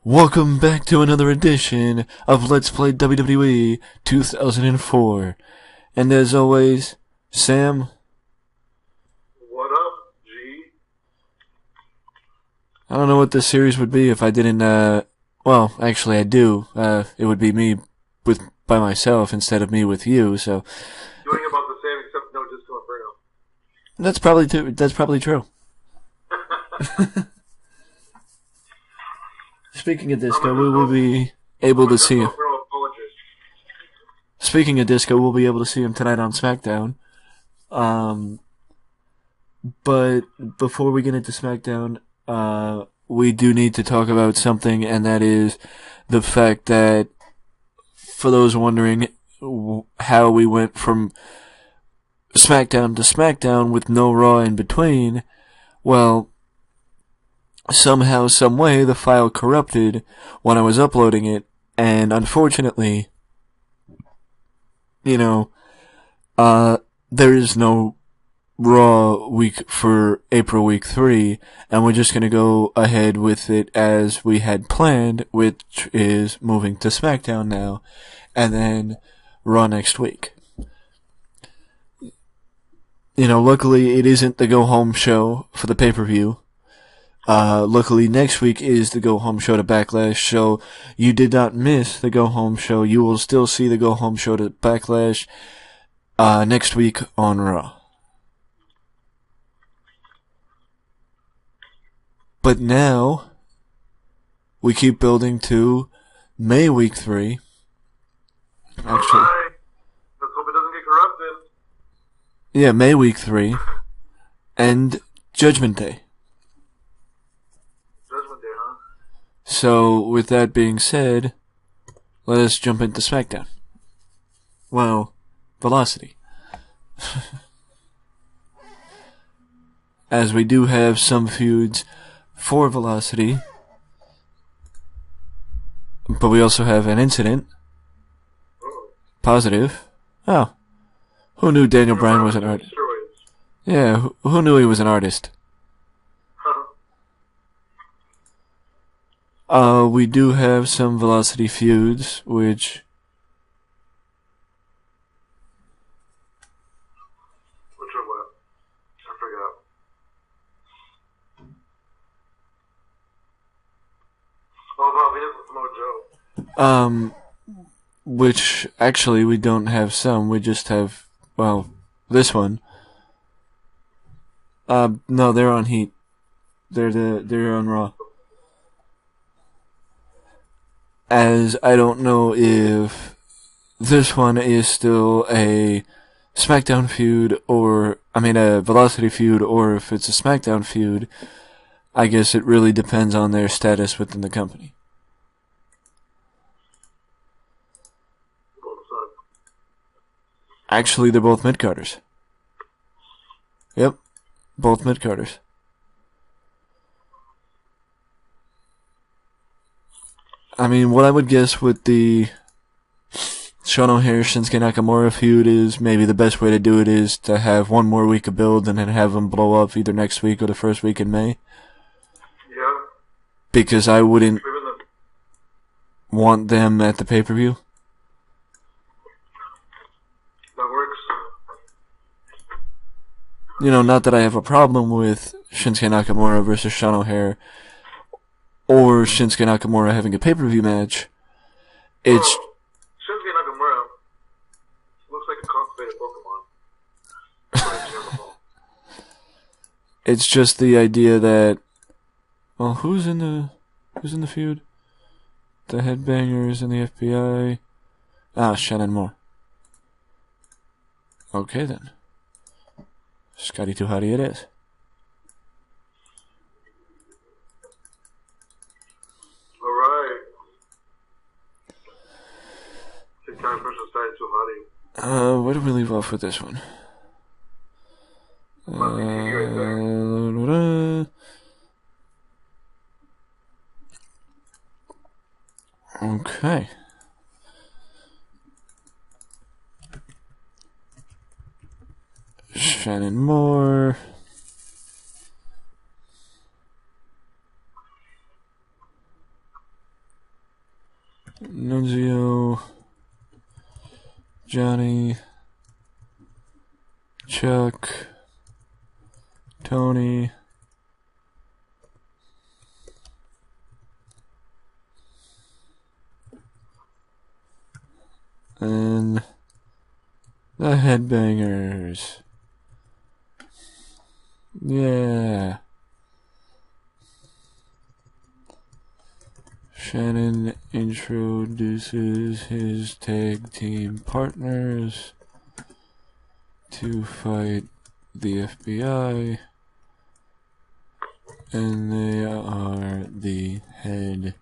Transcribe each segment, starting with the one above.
Welcome back to another edition of Let's Play WWE 2004. And as always, Sam. What up, G? I don't know what this series would be if I didn't, well, actually I do. It would be me by myself instead of me with you, so. Doing about the same except no Disco Inferno. That's probably true. Speaking of disco, we will be able to see him. Speaking of disco, we'll be able to see him tonight on SmackDown. But before we get into SmackDown, we do need to talk about something, and that is the fact that, for those wondering how we went from SmackDown to SmackDown with no Raw in between, well, somehow, someway, the file corrupted when I was uploading it, and unfortunately, there is no Raw week for April week 3, and we're just gonna go ahead with it as we had planned, which is moving to SmackDown now, and then Raw next week. Luckily it isn't the go-home show for the pay-per-view. Luckily next week is the go-home show to Backlash, so you did not miss the go-home show. You will still see the go-home show to Backlash, next week on Raw. But now, we keep building to May week 3. Actually, alright. Let's hope it doesn't get corrupted. yeah, May week 3, and Judgment Day. So, with that being said, let us jump into SmackDown. Well, Velocity. As we do have some feuds for Velocity, but we also have an incident. Positive. Oh. Who knew Daniel Bryan was an artist? Yeah, who knew he was an artist? We do have some Velocity feuds, which... Which are what? I forgot. Oh, no, we have Samoa Joe. Which, actually, we don't have some, we just have, well, this one. No, they're on Heat. They're on Raw. As I don't know if this one is still a SmackDown feud a Velocity feud, or if it's a SmackDown feud. I guess it really depends on their status within the company. Actually, they're both mid-carders. Yep, both mid-carders. I mean, what I would guess with the Sean O'Haire Shinsuke Nakamura feud is maybe the best way to do it is to have one more week of build and then have them blow up either next week or the first week in May. Yeah. Because I wouldn't want them at the pay-per-view. That works. Not that I have a problem with Shinsuke Nakamura versus Sean O'Haire, or Shinsuke Nakamura having a pay-per-view match. It's... Shinsuke Nakamura looks like a constipated Pokemon. It's just the idea that... Well, who's in the feud? The Headbangers and the FBI... Shannon Moore. Okay, then. Scotty Too Hotty it is. Where do we leave off with this one? Okay. Shannon Moore. Nunzio, Johnny, Chuck, Tony, and the Headbangers. Yeah. Shannon introduces his tag team partners to fight the FBI, and they are the Headbangers.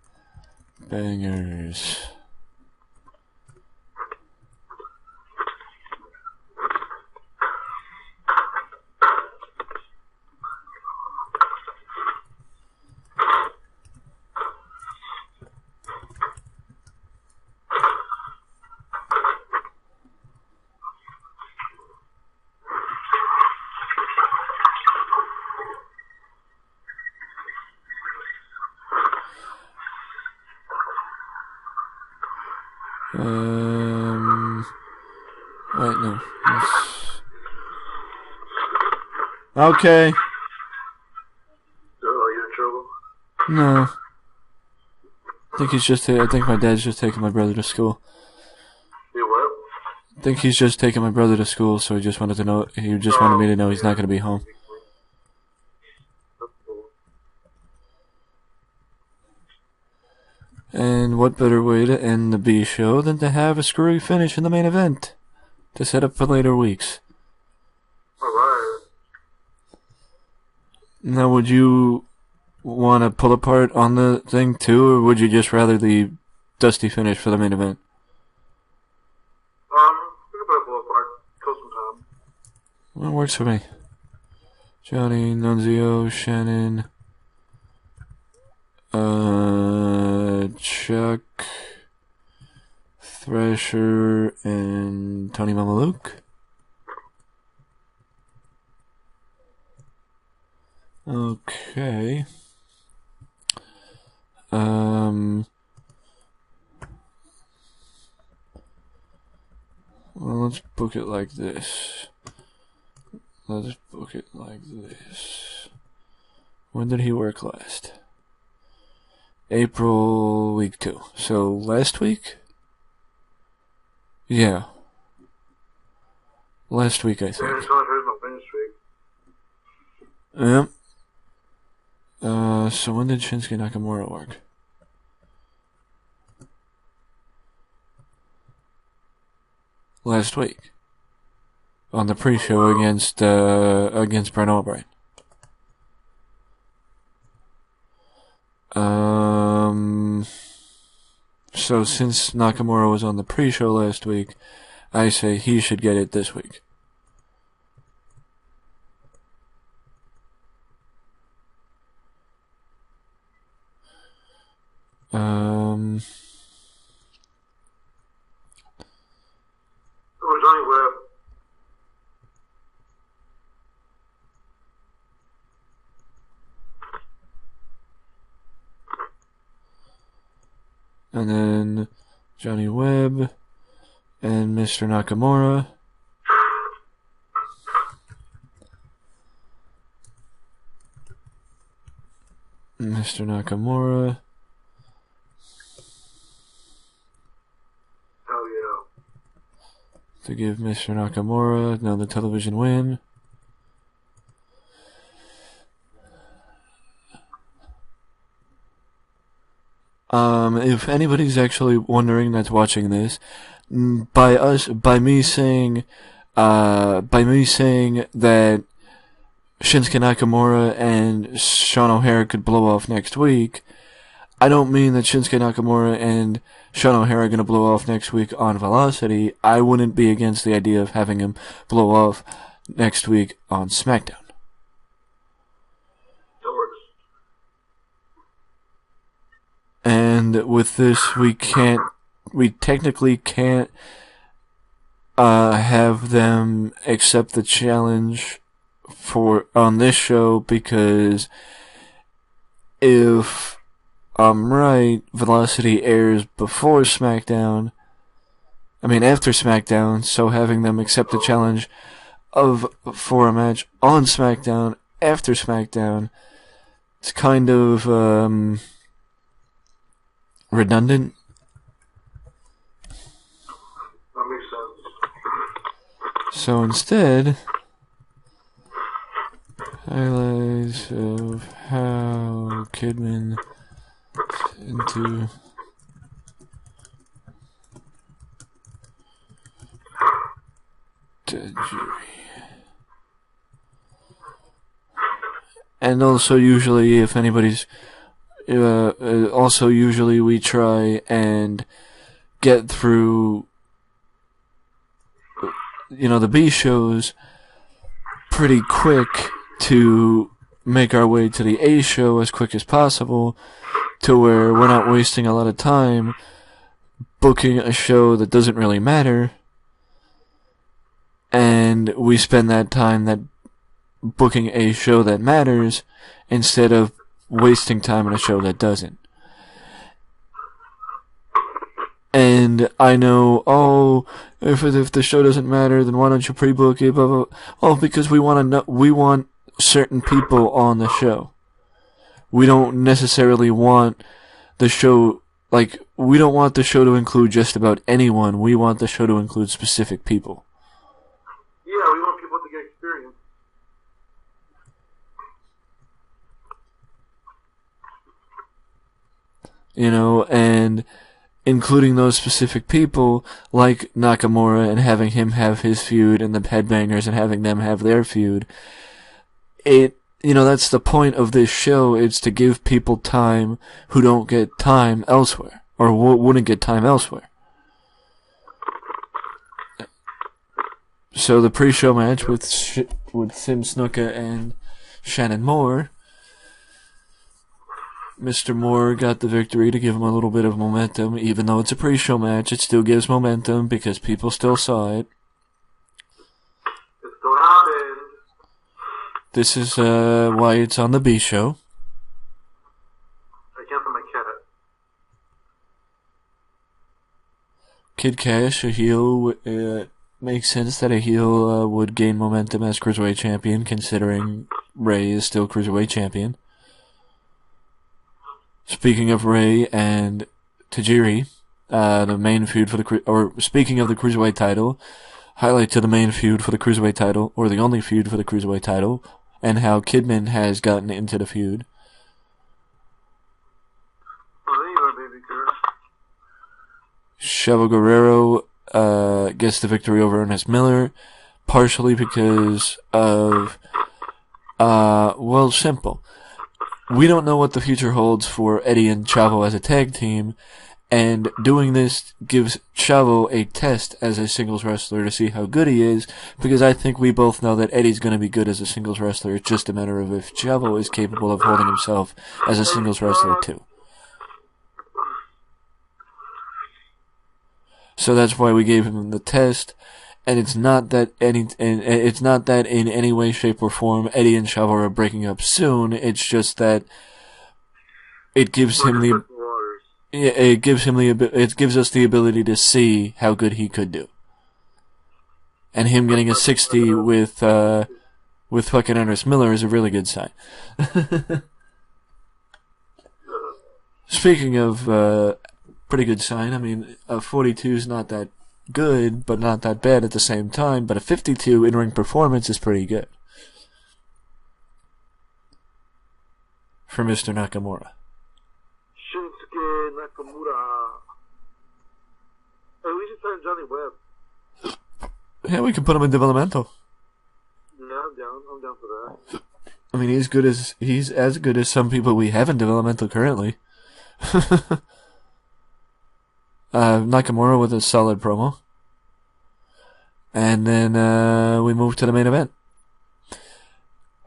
Wait, no. Okay. Are you in trouble? No. I think my dad's just taking my brother to school. You what? I think he's just taking my brother to school, so he just wanted me to know he's not going to be home. And what better way to end the B show than to have a screwy finish in the main event to set up for later weeks. Alright. Now, would you want to pull apart on the thing too, or would you just rather the dusty finish for the main event? We can put a pull apart. Kill some time. Well, it works for me. Johnny, Nunzio, Shannon, Chuck, Thrasher, and Tony Mamaluke. Okay. Well, let's book it like this. When did he work last? April week 2. So last week? Yeah. Last week, I think. Yeah, it's not heard no finish week. Yep. So when did Shinsuke Nakamura work? Last week. On the pre-show against Brent O'Brien. So since Nakamura was on the pre-show last week, I say he should get it this week. Johnny Webb. And then Johnny Webb and Mr. Nakamura. Mr. Nakamura. Hell yeah. To give Mr. Nakamura another television win. If anybody's actually wondering that's watching this, by me saying that Shinsuke Nakamura and Sean O'Hara could blow off next week, I don't mean that Shinsuke Nakamura and Sean O'Hara are going to blow off next week on Velocity. I wouldn't be against the idea of having him blow off next week on SmackDown. That works. And with this, we technically can't have them accept the challenge on this show, because if I'm right, Velocity airs before SmackDown. After SmackDown, so having them accept the challenge for a match on SmackDown after SmackDown, it's kind of redundant. That makes sense. So instead, highlights of how Kidman into the jury. And also usually, if anybody's also usually we try and get through the B shows pretty quick to make our way to the A show as quick as possible, to where we're not wasting a lot of time booking a show that doesn't really matter, and we spend that time booking a show that matters instead of wasting time on a show that doesn't. And I know, if the show doesn't matter, then why don't you pre-book it? Blah, blah, blah. Oh, because we want certain people on the show. We don't necessarily want the show, we don't want the show to include just about anyone. We want the show to include specific people. Yeah, we want people to get experience. And including those specific people, like Nakamura, and having him have his feud, and the Headbangers, and having them have their feud. That's the point of this show. It's to give people time who don't get time elsewhere, or wouldn't get time elsewhere. So the pre-show match with Sim Snuka and Shannon Moore, Mr. Moore got the victory to give him a little bit of momentum. Even though it's a pre-show match, it still gives momentum because people still saw it. It still happened. This is why it's on the B show. I can't find my cat. Kid Cash, a heel, makes sense that a heel would gain momentum as Cruiserweight Champion, considering Ray is still Cruiserweight Champion. Speaking of Ray and Tajiri, the main feud speaking of the Cruiserweight title, highlight to the main feud for the Cruiserweight title, or the only feud for the Cruiserweight title, and how Kidman has gotten into the feud. Oh, there you are, baby girl. Chavo Guerrero gets the victory over Ernest Miller, partially because of, simple. We don't know what the future holds for Eddie and Chavo as a tag team, and doing this gives Chavo a test as a singles wrestler to see how good he is, because I think we both know that Eddie's going to be good as a singles wrestler. It's just a matter of if Chavo is capable of holding himself as a singles wrestler too. So that's why we gave him the test, and it's not that in any way, shape, or form Eddie and Chavo are breaking up soon. It's just that it gives him it gives us the ability to see how good he could do. And him getting a 60 with fucking Ernest Miller is a really good sign. Speaking of pretty good sign, a 42 is not that good, but not that bad at the same time, but a 52 in-ring performance is pretty good for Mr. Nakamura. Shinsuke Nakamura. Hey, we should sign Johnny Webb. Yeah, we can put him in developmental. Yeah, I'm down for that. He's as good as some people we have in developmental currently. Nakamura with a solid promo. And then we move to the main event.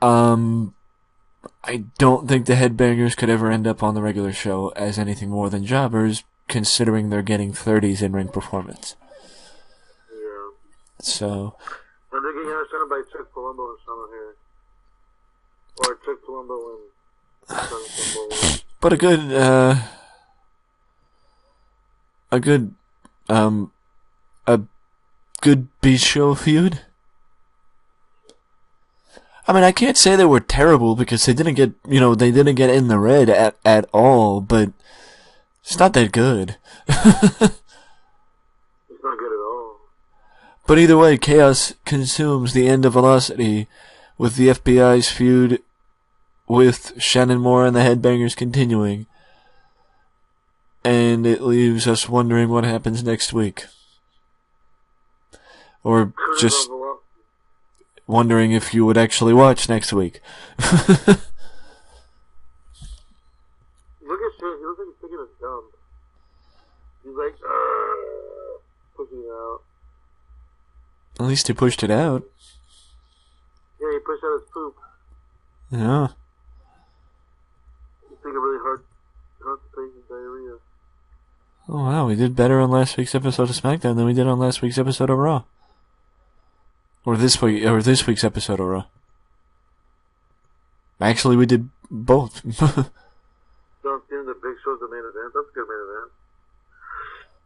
I don't think the Headbangers could ever end up on the regular show as anything more than jobbers, considering they're getting 30s in-ring performance. Yeah. So. And they're getting represented by Chuck Palumbo and someone here. Or Chuck Palumbo and Chuck Palumbo. But a good, um, a good Beast Show feud. I mean, I can't say they were terrible because they didn't get in the red at all, but it's not that good. It's not good at all. But either way, Chaos consumes the end of Velocity with the FBI's feud with Shannon Moore and the Headbangers continuing. And it leaves us wondering what happens next week. Or just wondering if you would actually watch next week. Look at shit. He looks like he's taking a dump. He's like, pushing it out. At least he pushed it out. Yeah, he pushed out his poop. Yeah. He's taking really hard constipation diarrhea. Oh wow, we did better on last week's episode of SmackDown than we did on last week's episode of Raw. Or this week's episode of Raw. Actually, we did both. Don't think the Big Show's the main event. That's a good main event.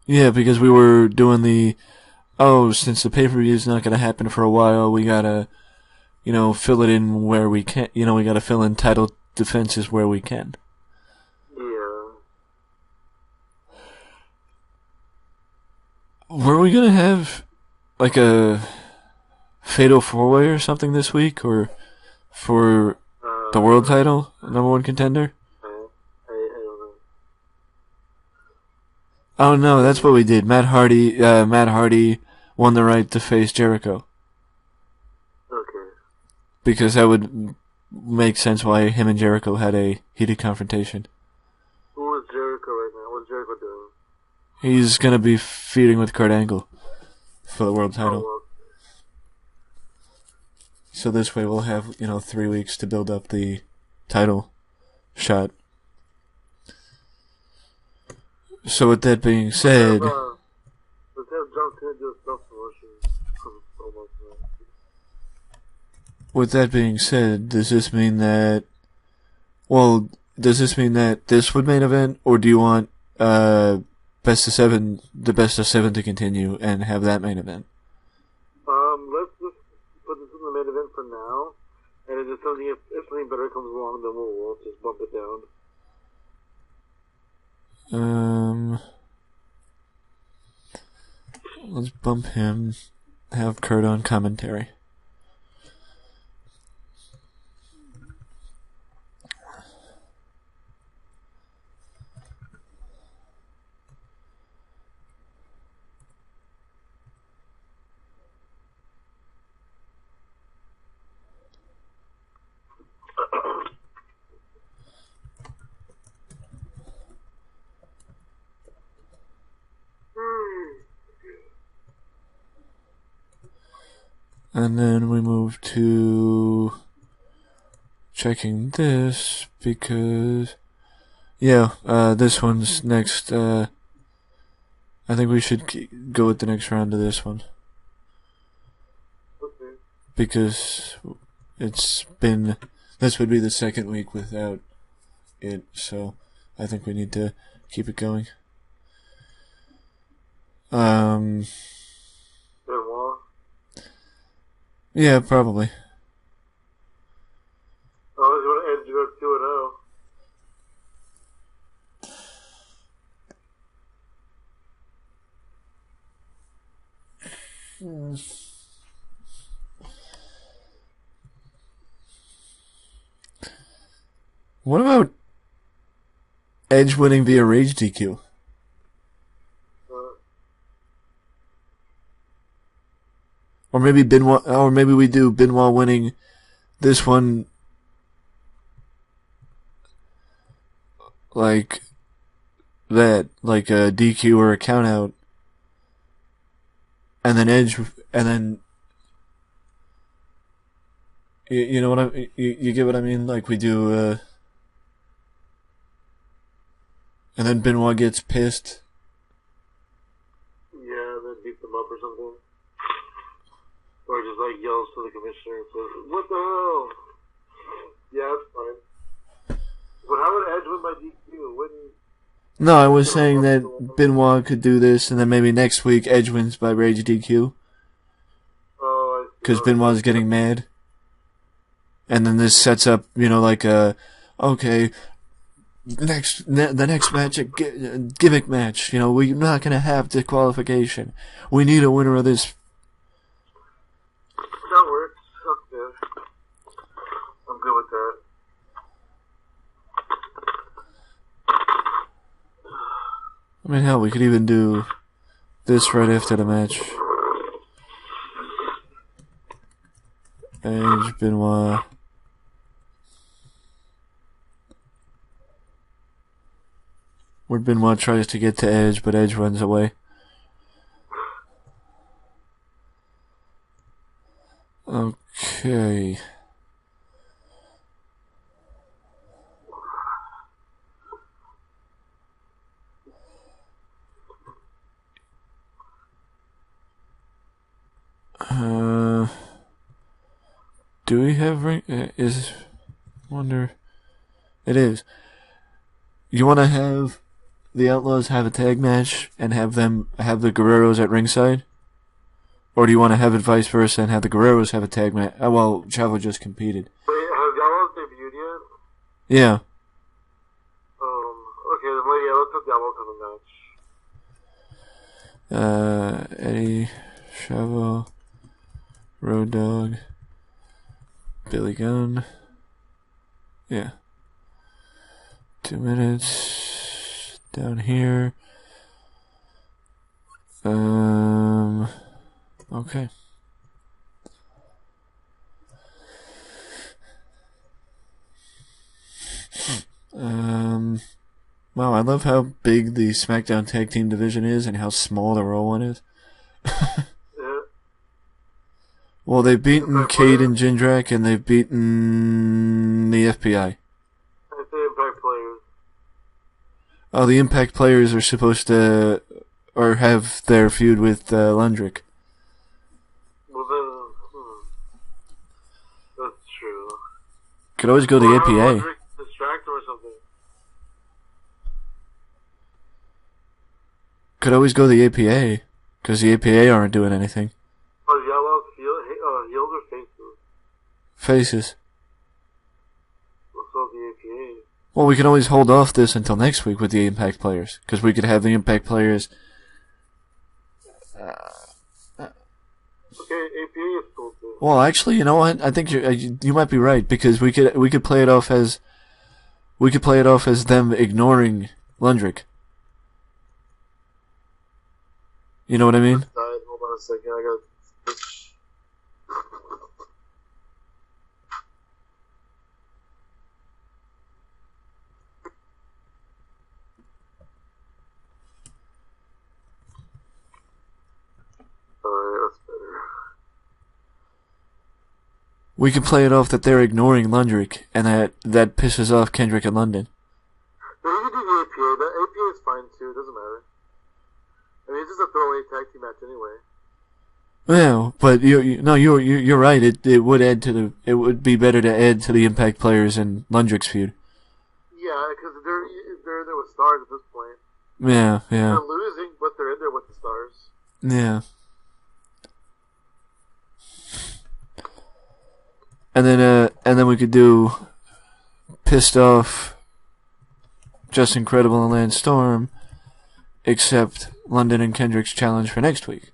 Yeah, because we were doing since the pay-per-view is not going to happen for a while, we gotta, fill it in where we can. We gotta fill in title defenses where we can. Yeah. Were we gonna have, like, a Fatal 4-Way or something this week, or for the world title, number one contender? I don't know. Oh no, that's what we did. Matt Hardy won the right to face Jericho. Okay. Because that would make sense why him and Jericho had a heated confrontation. Who is Jericho right now? What's Jericho doing? He's gonna be feuding with Kurt Angle for the world title. Oh, well. So this way we'll have, 3 weeks to build up the title shot. So with that being said... Let's have John Cena do a self-promotion. With that being said, does this mean that this would main event, or do you want the best of seven to continue and have that main event? Let's just put this in the main event for now, and if something better comes along, then we'll just bump it down. Let's bump him. Have Kurt on commentary. And then we move to checking this because, this one's next. I think we should go with the next round of this one. Okay. Because this would be the second week without it, so I think we need to keep it going. Benoit? Yeah, probably. Oh, it's going to Edge go 2-0. What about Edge winning via Rage DQ? Or maybe we do Benoit winning this one like that, like a DQ or a count out, and then Edge, and then you know what you get what I mean? Like we do, and then Benoit gets pissed. Yeah, then beats him up or something. Or just like yells to the commissioner and says, "What the hell?" Yeah, that's fine. But how would Edge win by DQ? No, I was saying that Benoit could do this, and then maybe next week Edge wins by Rage DQ. Oh, I see. Because Benoit's getting mad. And then this sets up, like okay, the next match, a gimmick match. We're not going to have disqualification. We need a winner of this. That works. Okay. I'm good with that. I mean, hell, we could even do this right after the match. Edge, Benoit. Where Benoit tries to get to Edge, but Edge runs away. Okay. Do we have ring? Wonder. It is. You want to have the Outlaws have a tag match and have the Guerreros at ringside? Or do you want to have it vice versa and have the Guerreros have a tag match? Well, Chavo just competed. Wait, have Gallows debuted yet? Yeah. Okay, then let's have Gallows have a match. Eddie, Chavo, Road Dogg, Billy Gunn. Yeah. 2 minutes down here. Okay. Wow, I love how big the SmackDown Tag Team division is and how small the Raw one is. Yeah. Well, they've beaten Cade and Jindrak, and they've beaten the FBI. I say Impact players. Oh, the Impact players are supposed to, or have their feud with Lundrick. Well then, that's true. Could always go the APA. Distract or something. Could always go the APA, because the APA aren't doing anything. Oh, the Outlaws heels or faces? Faces. So the APA. Well, we can always hold off this until next week with the Impact players, because we could have the Impact players. Okay, APA is cool too. Well, actually, you know what? I think you might be right, because we could play it off as them ignoring Lundrick. You know what I mean? Hold on a second, I gotta switch. Alright, that's better. We can play it off that they're ignoring Lundrick, and that pisses off Kendrick and London. No, you can do the APA. The APA is fine too, it doesn't matter. I mean, it's just a throwaway tag team match anyway. Well, but you're right. It would be better to add to the Impact players and Lundrick's feud. Yeah, because they're there with stars at this point. Yeah. They're losing, but they're in there with the stars. Yeah. And then we could do pissed off, Just Incredible and Lance Storm, except London and Kendrick's challenge for next week.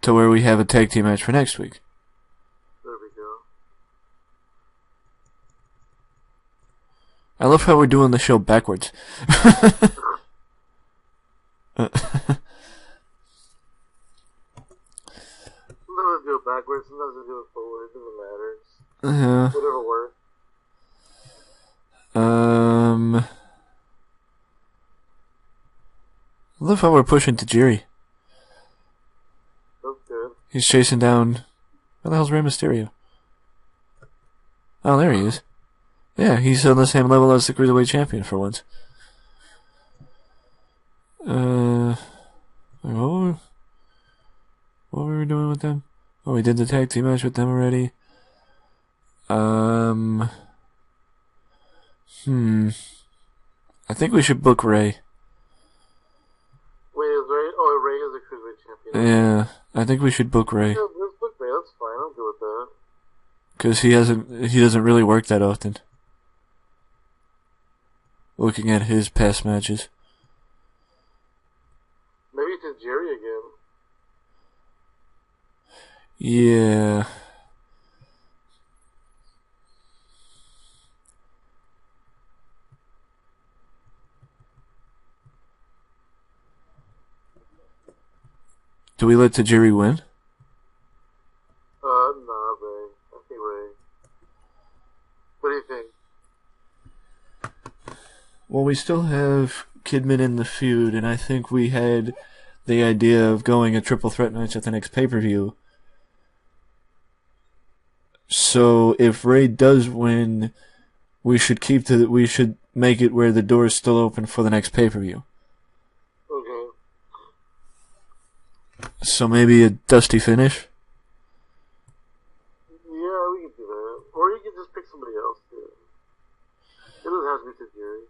To where we have a tag team match for next week. There we go. I love how we're doing the show backwards. Sometimes I do it backwards, sometimes I do it forward, it doesn't matter. Whatever works. I love how we're pushing Tajiri. That's good. He's chasing down... Where the hell's Rey Mysterio? Oh, there he is. Yeah, he's on the same level as the Cruiserweight Champion for once. What were we doing with them? Oh, we did the tag team match with them already. I think we should book Ray. Wait, is Ray? Oh, Ray is a cruiserweight champion. Yeah, I think we should book Ray. Yeah, let's book Ray. That's fine. I'm good with that. Because he doesn't really work that often. Looking at his past matches. Maybe it's Jerry again. Yeah. Do we let Tajiri win? Nah, Ray. I think Ray. What do you think? Well, we still have Kidman in the feud, and I think we had the idea of going a triple threat match at the next pay-per-view. So if Ray does win, we should make it where the door is still open for the next pay-per-view. Okay. So maybe a dusty finish? Yeah, we can do that. Or you can just pick somebody else, too. It doesn't have to be Tajiri.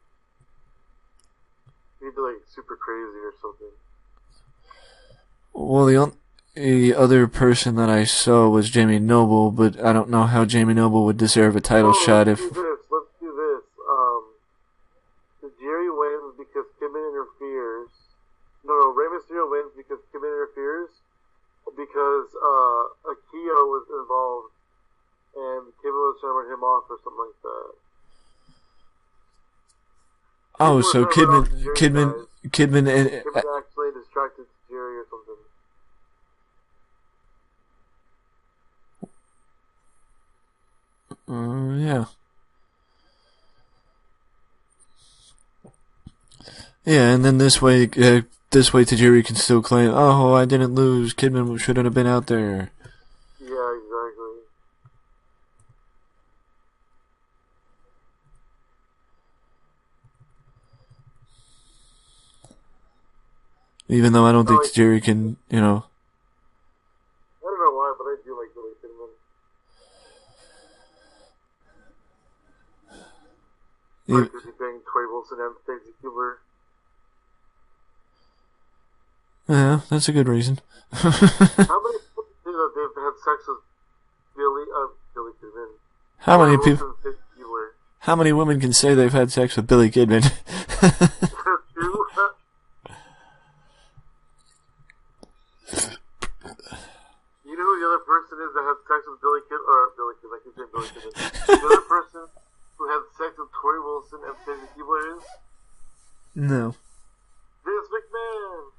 You can do, like, super crazy or something. Well, the other person that I saw was Jamie Noble, but I don't know how Jamie Noble would deserve a title shot if... Let's do this. Tajiri wins because Kidman interferes. No, Rey Mysterio wins because Kidman interferes. Because Akio was involved and Kidman was trying to run him off or something like that. Oh, so Kidman Kidman actually distracted Jerry or something. Yeah. Yeah, and then this way Tajiri can still claim, oh, I didn't lose, Kidman shouldn't have been out there. Yeah, exactly. Even though I don't think Tajiri can, I don't know why, but I do like Billy Kidman. Like being Troy Wilson and Stacey Keibler. Yeah, that's a good reason. How many people do that they've had sex with Billy Kidman? How many women can say they've had sex with Billy Kidman? You know who the other person is that had sex with Billy Kidman? Or Billy Kidman, I keep saying Billy Kidman. The other person who had sex with Tori Wilson and Stacey Keibler is? No. Vince McMahon!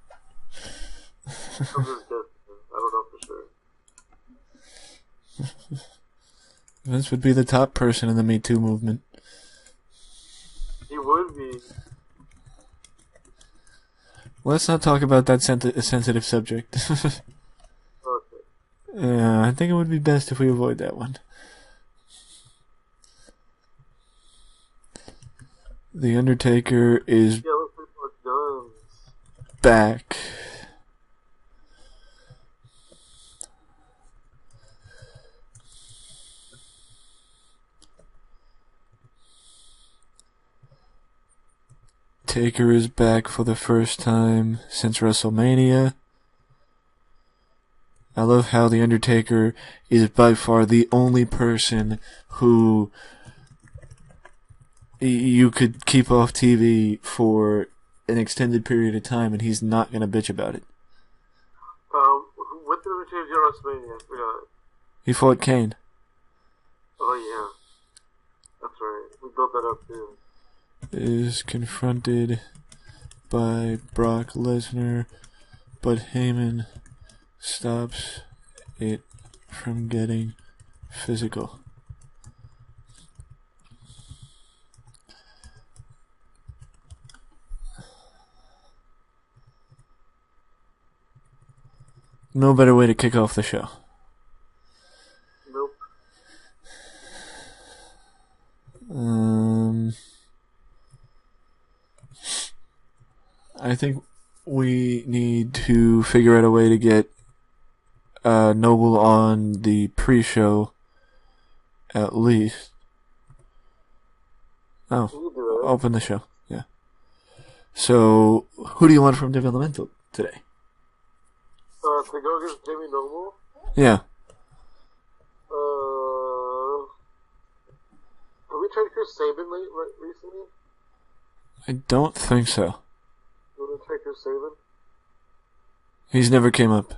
I'm just guessing. I don't know for sure. Vince would be the top person in the Me Too movement. He would be. Let's not talk about that sensitive subject. Okay. Yeah, I think it would be best if we avoid that one. The Undertaker is back. Taker is back for the first time since WrestleMania. I love how The Undertaker is by far the only person who you could keep off TV for an extended period of time and he's not going to bitch about it. What did we change at WrestleMania? I forgot. He fought Kane. Oh, yeah. That's right. We built that up, too. Is confronted by Brock Lesnar, but Heyman stops it from getting physical. No better way to kick off the show. Nope. I think we need to figure out a way to get Noble on the pre-show at least. Oh, open the show. Yeah. So, who do you want from developmental today? To go against Jamie Noble. Yeah. Have we tried Chris Sabin recently? I don't think so. You want to try Chris Sabin? He's never came up.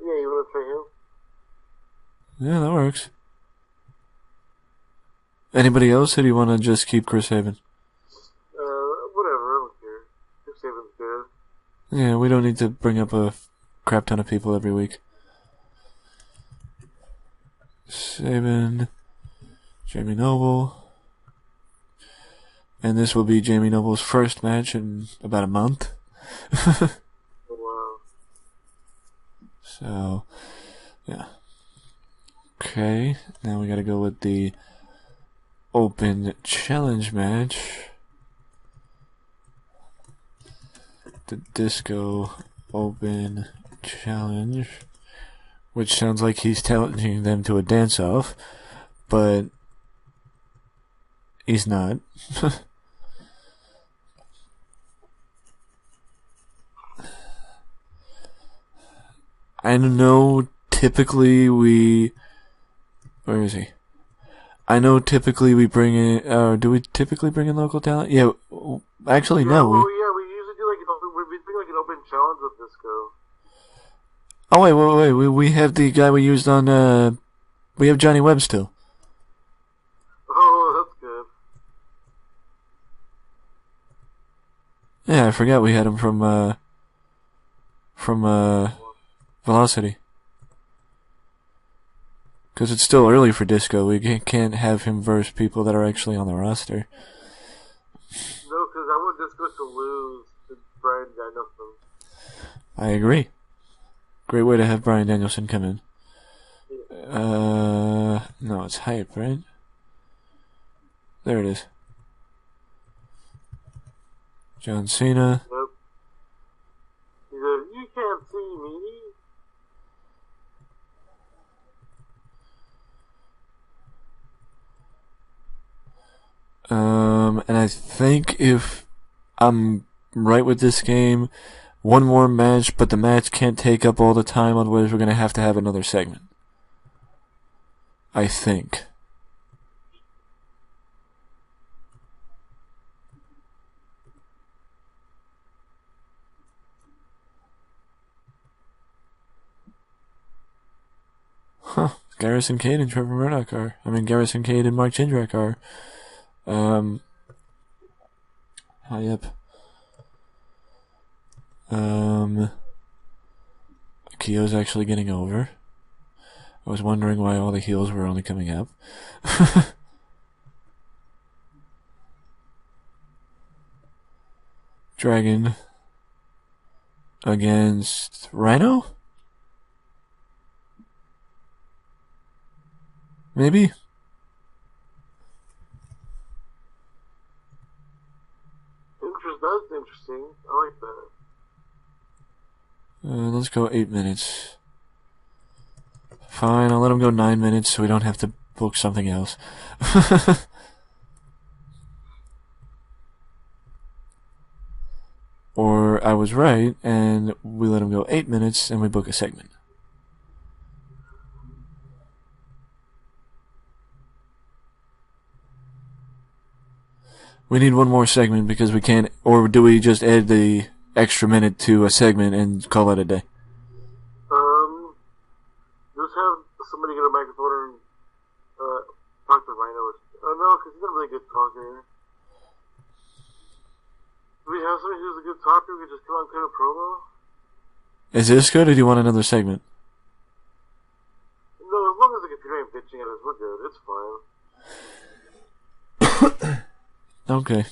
Yeah, you want to try him? Yeah, that works. Anybody else, or do you want to just keep Chris Haven? Whatever, I don't care. Chris Sabin's good. Yeah, we don't need to bring up a crap ton of people every week. Sabin, Jamie Noble. And this will be Jamie Noble's first match in about a month. Oh, wow. So, yeah. Okay, now we gotta go with the open challenge match. The Disco Open Challenge. Which sounds like he's challenging them to a dance-off, but he's not. I know typically we... Where is he? I know typically we bring in... do we typically bring in local talent? Yeah, actually no. Well, yeah, we usually do like an open challenge with Disco. Oh, wait. We have the guy we used on... we have Johnny Webb still. Oh, that's good. Yeah, I forgot we had him from Velocity. Because it's still early for Disco. We can't have him verse people that are actually on the roster. No, because I want Disco to lose to Bryan Danielson. I agree. Great way to have Bryan Danielson come in. No, it's Hype, right? There it is. John Cena. Yep. He said, "You can't see me." And I think if I'm right with this game, one more match, but the match can't take up all the time, otherwise we're going to have another segment. I think. Huh. Garrison Cade and Trevor Murdoch are. Garrison Cade and Mark Jindrak are. High up. Kyo's actually getting over. I was wondering why all the heels were only coming up. Dragon against Rhino? Maybe? That's interesting. I like that. Let's go 8 minutes. Fine, I'll let him go 9 minutes so we don't have to book something else. Or I was right, and we let him go 8 minutes and we book a segment. We need one more segment because we can't, or do we just add the extra minute to a segment and call it a day? Just have somebody get a microphone and talk to Rhino. Oh no, because he's not a really good talker. Do we have somebody who's a good talker who can just come on and cut a promo? Is this good, or do you want another segment? No, as long as the computer ain't bitching at us, we're good. It's fine. Okay.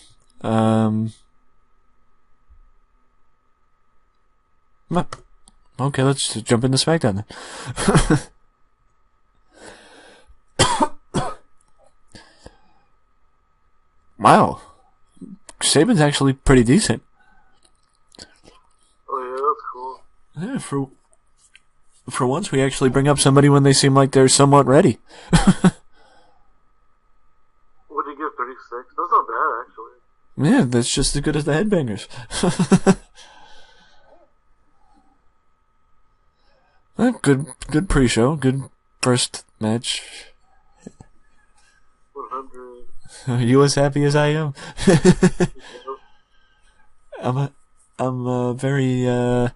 Okay, let's jump into SmackDown then. Wow. Sabin's actually pretty decent. Oh yeah, that's cool. Yeah, for once we actually bring up somebody when they seem like they're somewhat ready. What did you give, 36? That's not bad, actually. Yeah, that's just as good as the Headbangers. Good pre-show. Good first match. 100. Are you as happy as I am? Yep. I'm very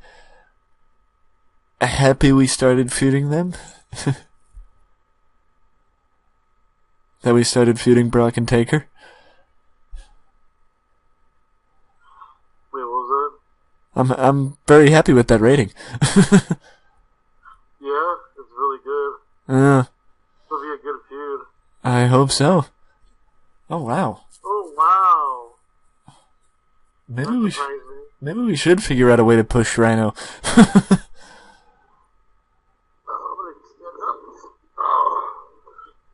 happy we started feuding them. That we started feuding Brock and Taker. Wait, what was that? I'm very happy with that rating. Yeah, it's really good. It'll be a good feud. I hope so. Oh wow. Oh wow. Maybe we should figure out a way to push Rhino.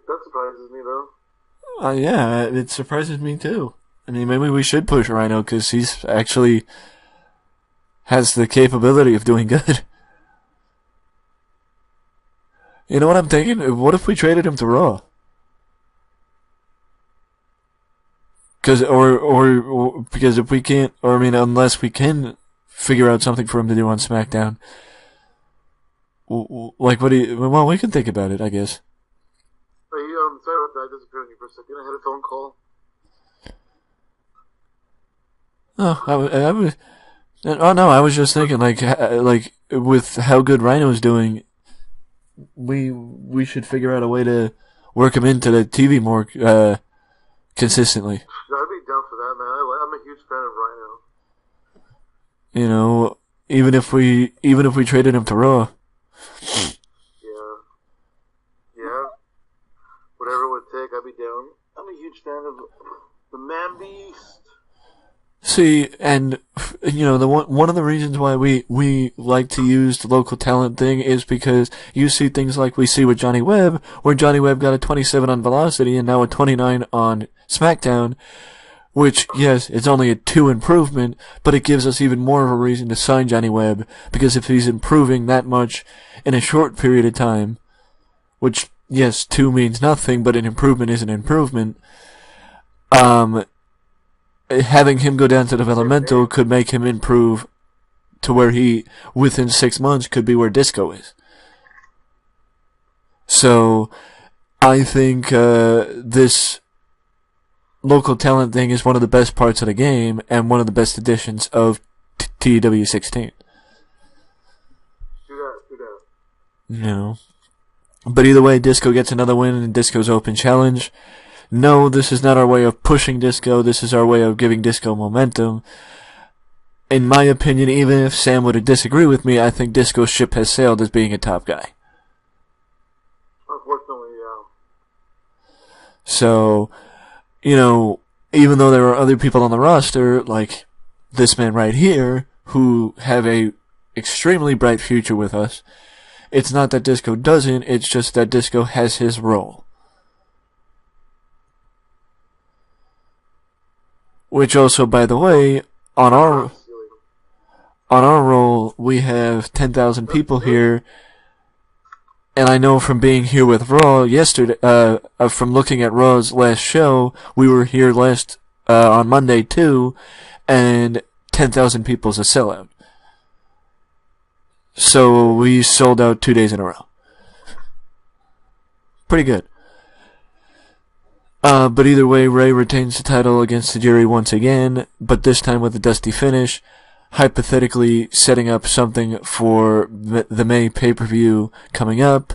That surprises me though. Yeah, it surprises me too. I mean, maybe we should push Rhino because he's actually has the capability of doing good. You know what I'm thinking? What if we traded him to Raw? Because if we can't, or I mean, unless we can figure out something for him to do on SmackDown, like what do you? Well, we can think about it, I guess. Hey, sorry about that. I disappeared on you for a second. I had a phone call. I was just thinking, like with how good Rhino's doing, we should figure out a way to work him into the TV more consistently. I'd be down for that, man. I'm a huge fan of Rhino. You know, even if we traded him to Raw. Yeah. Whatever it would take, I'd be down. I'm a huge fan of the Man Beast. See, and you know, one of the reasons why we like to use the local talent thing is because you see things like we see with Johnny Webb, where Johnny Webb got a 27 on Velocity and now a 29 on SmackDown, which, yes, it's only a 2 improvement, but it gives us even more of a reason to sign Johnny Webb, because if he's improving that much in a short period of time, which, yes, 2 means nothing, but an improvement is an improvement, having him go down to developmental could make him improve to where he, within 6 months, could be where Disco is. So, I think this local talent thing is one of the best parts of the game and one of the best additions of TW16. Do that. You know. But either way, Disco gets another win in Disco's Open Challenge. No, this is not our way of pushing Disco. This is our way of giving Disco momentum. In my opinion, even if Sam would disagree with me, I think Disco's ship has sailed as being a top guy. Unfortunately, yeah. So, you know, even though there are other people on the roster, like this man right here, who have a extremely bright future with us, it's not that Disco doesn't, it's just that Disco has his role. Which also, by the way, on our roll, we have 10,000 people here, and I know from being here with Raw yesterday, from looking at Raw's last show, we were here on Monday too, and 10,000 people's a sellout. So we sold out 2 days in a row. Pretty good. But either way, Ray retains the title against Tajiri once again, but this time with a dusty finish, hypothetically setting up something for the May pay-per-view coming up,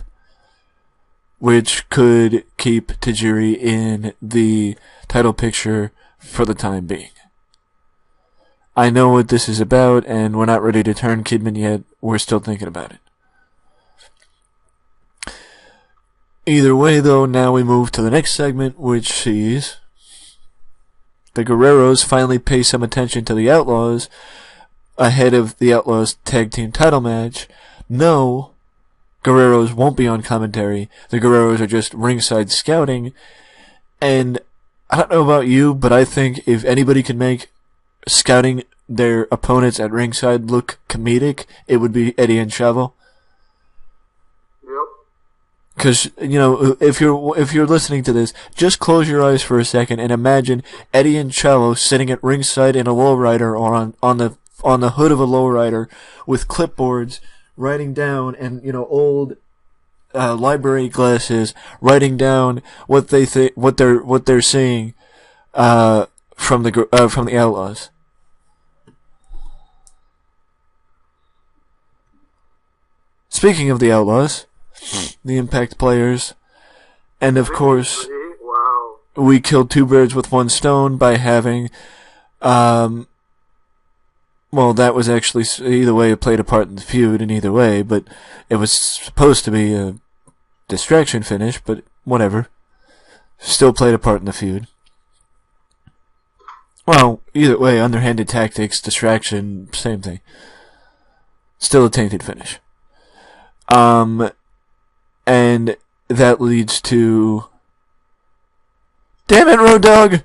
which could keep Tajiri in the title picture for the time being. I know what this is about, and we're not ready to turn Kidman yet. We're still thinking about it. Either way, though, now we move to the next segment, which sees the Guerreros finally pay some attention to the Outlaws ahead of the Outlaws tag team title match. No, Guerreros won't be on commentary. The Guerreros are just ringside scouting. And I don't know about you, but I think if anybody can make scouting their opponents at ringside look comedic, it would be Eddie and Chavo. Because, you know, if you're listening to this, just close your eyes for a second and imagine Eddie and Cello sitting at ringside in a lowrider or on the hood of a lowrider with clipboards, writing down, and, you know, old library glasses, writing down what they're seeing from the Outlaws. Speaking of the Outlaws, the Impact players, and of course, wow. we killed two birds with one stone by having, well, that was actually, either way, it played a part in the feud in either way, but it was supposed to be a distraction finish, but whatever. Still played a part in the feud. Well, either way, underhanded tactics, distraction, same thing. Still a tainted finish. And that leads to... Damn it, Road Dogg! Yep.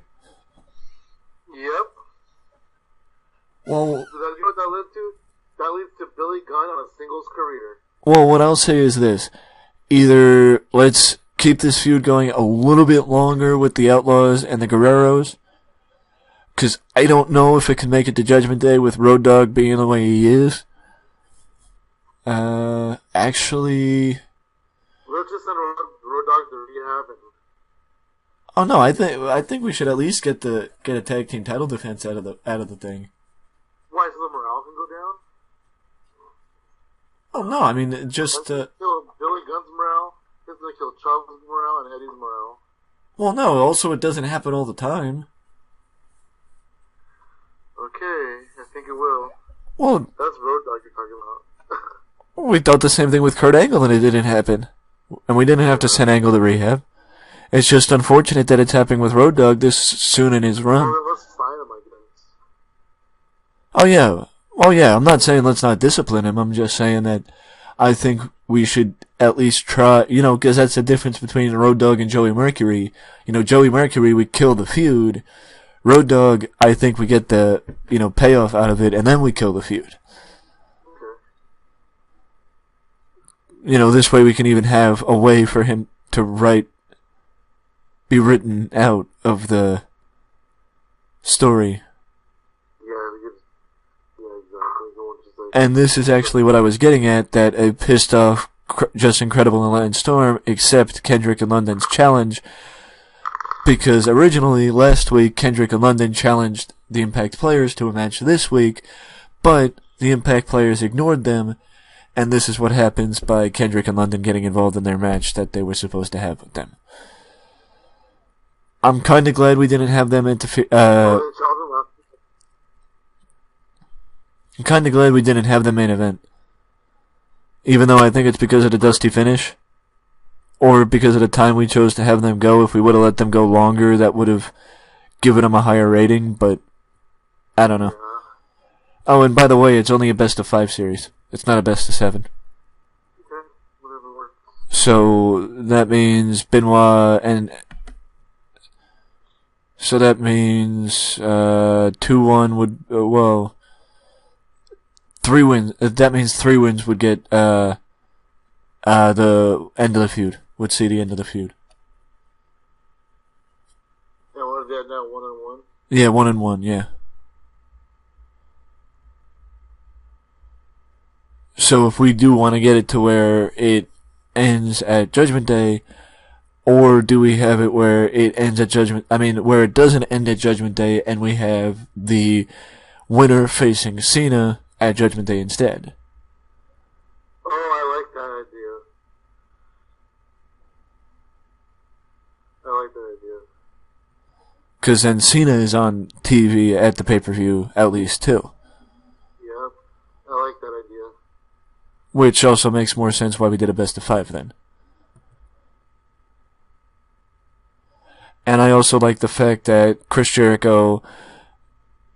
Well... So you know what that leads to? That leads to Billy Gunn on a singles career. Well, what I'll say is this. Either let's keep this feud going a little bit longer with the Outlaws and the Guerreros, because I don't know if it can make it to Judgment Day with Road Dogg being the way he is. Actually... Let's just send Road Dogg to rehab and... Oh no, I think we should at least get a tag team title defense out of the thing. Why, so the morale can go down? Oh no, I mean just kill Billy Gunn's morale. It's gonna kill Chubb's morale and Eddie's morale. Well, no. Also, it doesn't happen all the time. Okay, I think it will. Well, that's Road Dogg you're talking about. We thought the same thing with Kurt Angle, and it didn't happen, and we didn't have to send Angle to rehab. It's just unfortunate that it's happening with Road Dogg this soon in his run. Well, let's sign him, I guess. Oh yeah. Well, yeah, I'm not saying let's not discipline him. I'm just saying that I think we should at least try, you know, because that's the difference between Road Dogg and Joey Mercury. You know, Joey Mercury, we kill the feud. Road Dogg, I think we get the, you know, payoff out of it, and then we kill the feud. Okay. You know, this way we can even have a way for him to be written out of the story. And this is actually what I was getting at, that a pissed off Just Incredible and Lance Storm accept Kendrick and London's challenge, because originally last week Kendrick and London challenged the Impact players to a match this week, but the Impact players ignored them, and this is what happens by Kendrick and London getting involved in their match that they were supposed to have with them. I'm kind of glad we didn't have them interfere. I'm kind of glad we didn't have the main event. Even though I think it's because of the dusty finish. Or because of the time we chose to have them go. If we would have let them go longer, that would have given them a higher rating, but I don't know. Oh, and by the way, it's only a best of 5 series. It's not a best of 7. Okay, whatever works. So that means Benoit and... So that means 2-1 would... well... 3 wins. That means 3 wins would get the end of the feud. Would see the end of the feud. And what is that now? 1-on-1? Yeah, 1-1. Yeah. So if we do want to get it to where it ends at Judgment Day, or do we have it where it ends at Judgment? I mean, where it doesn't end at Judgment Day, and we have the winner facing Cena at Judgment Day instead. Oh, I like that idea. I like that idea. Because then Cena is on TV at the pay-per-view at least too. Yep, I like that idea. Which also makes more sense why we did a best of 5 then. And I also like the fact that Chris Jericho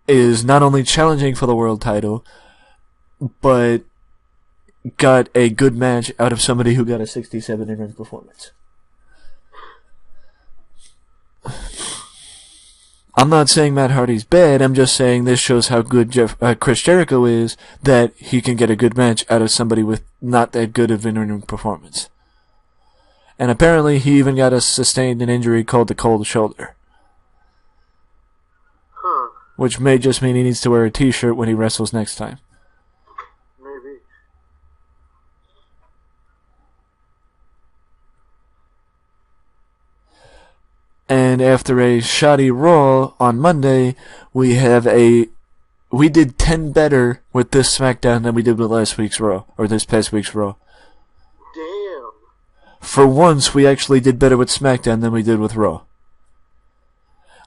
is not only challenging for the world title, but got a good match out of somebody who got a 67 in-ring performance. I'm not saying Matt Hardy's bad, I'm just saying this shows how good Chris Jericho is, that he can get a good match out of somebody with not that good of an in-ring performance. And apparently he even got sustained an injury called the cold shoulder. Huh. Which may just mean he needs to wear a t-shirt when he wrestles next time. Maybe. And after a shoddy Raw on Monday, we did 10 better with this SmackDown than we did with last week's Raw, or this past week's Raw. Damn. For once, we actually did better with SmackDown than we did with Raw.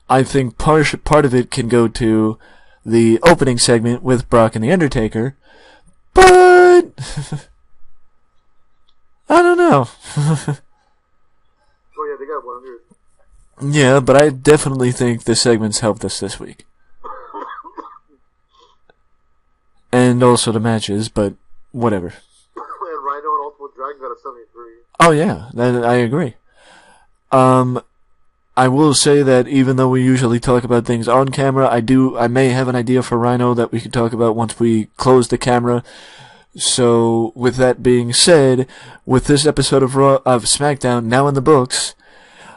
I think part of it can go to the opening segment with Brock and The Undertaker, but I don't know. Oh yeah, they got 100. Yeah, but I definitely think the segments helped us this week. And also the matches, but whatever. And Rhino and Ultimate Dragon got a 73. Oh yeah, I agree. I will say that even though we usually talk about things on camera, I may have an idea for Rhino that we could talk about once we close the camera. So, with that being said, with this episode of SmackDown now in the books,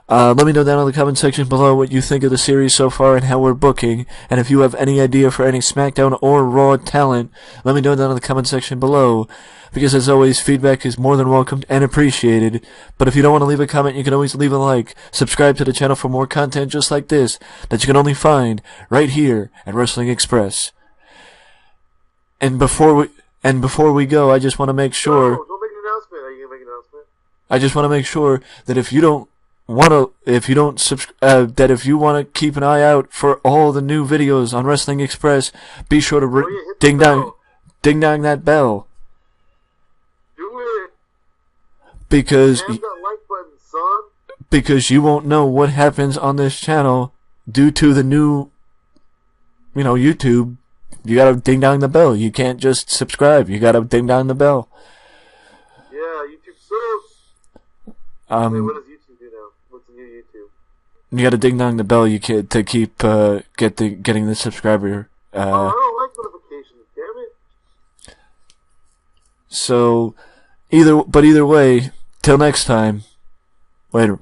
let me know down in the comment section below what you think of the series so far and how we're booking. And if you have any idea for any SmackDown or Raw talent, let me know down in the comment section below. Because as always, feedback is more than welcomed and appreciated. But if you don't want to leave a comment, you can always leave a like. Subscribe to the channel for more content just like this that you can only find right here at Wrestling Express. And before we go, I just want to make sure. No, don't make an announcement. Are you gonna make an announcement? I just want to make sure that if you want to keep an eye out for all the new videos on Wrestling Express, be sure to ding dong that bell. Do it. Because Hit that like button, son. Because you won't know what happens on this channel due to the new, YouTube. You gotta ding dong the bell. You can't just subscribe. You gotta ding dong the bell. Yeah, YouTube sucks. Wait, what does YouTube do now? What's the new YouTube? You gotta ding dong the bell. To keep getting the subscriber. I don't like notifications. Damn it. So, either way, till next time. Later.